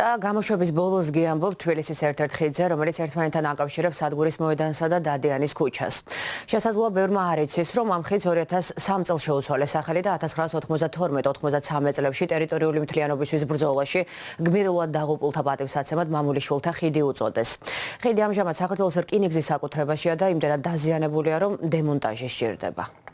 და გამოშვების ბოლოს გიამბობ თბილისის ერთ-ერთ ხიდზე, რომელიც ერთმანეთთან აკავშირებს სადგურის მოედანსა და დადიანის ქუჩას. შესაძლოა ბევრმა არ იცის, რომ ამ ხიდს 2003 წელს შეუცვალეს სახელი და 1992-93 წლებში ტერიტორიული მთლიანობისთვის ბრძოლაში გმირულად დაღუპულთა პატივსაცემად მამულიშვილთა ხიდი უწოდეს. ხიდი ამჟამად საქართველოს რკინიგზის საკუთრებაშია და იმდენად დაზიანებულია, რომ დემონტაჟი სჭირდება.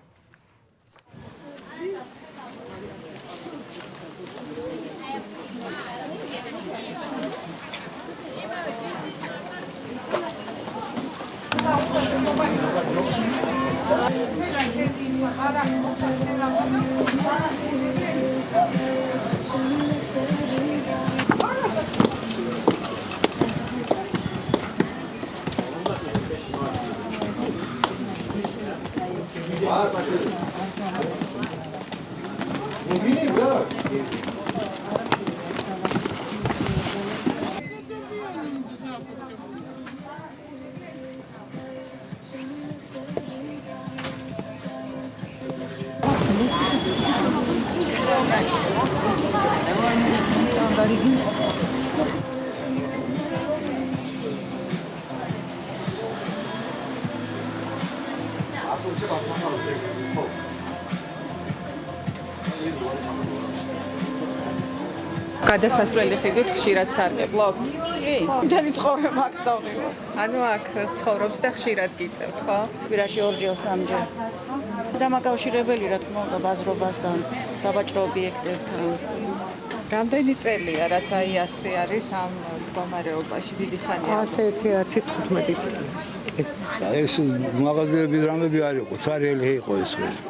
გადასასვლელი ხიდით ხშირად სარგებლობთ? კი, მთელი ცხოვრება აქ დავყივა. ანუ აქ ცხოვრობთ და ხშირად გიწევთ, ხო? კვირაში 2-ჯერ 3-ჯერ. დამაკავშირებელი, რა თქმა უნდა, ბაზრობასთან, საბაჭრო ობიექტებთან. რამდენი წელია, რაც აი ასე არის ამ მდგომარეობაში დიდი ხანია? 115 წელი. ეს მაღაზიები რამები არ იყო, ცარიელი იყო ეს ხელი.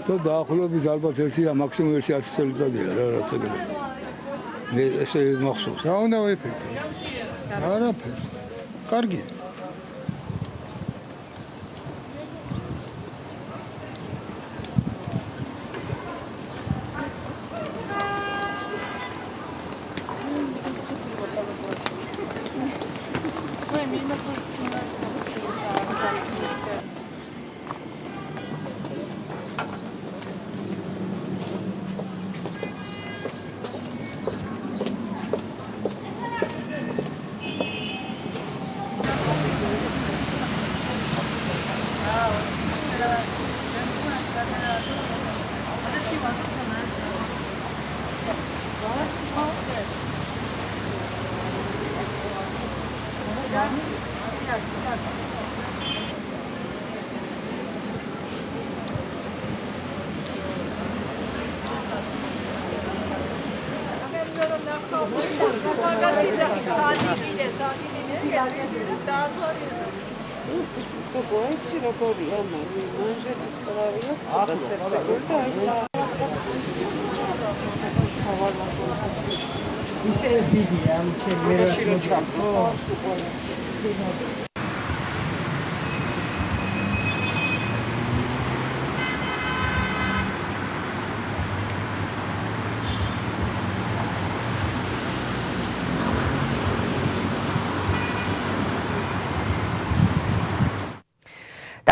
და დაახლოებით ალბათ 1 და მაქსიმუმ 1 წელი წადია რა ეგრე. მე ესე მახსოვს. რა უნდა ვიფიქრე? არაფერს. კარგია.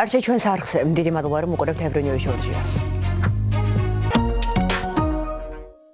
Darche ჩვენს არხზე. დიდი მადლობა რომ უყურებთ ევრონიუს ჟორჟიას.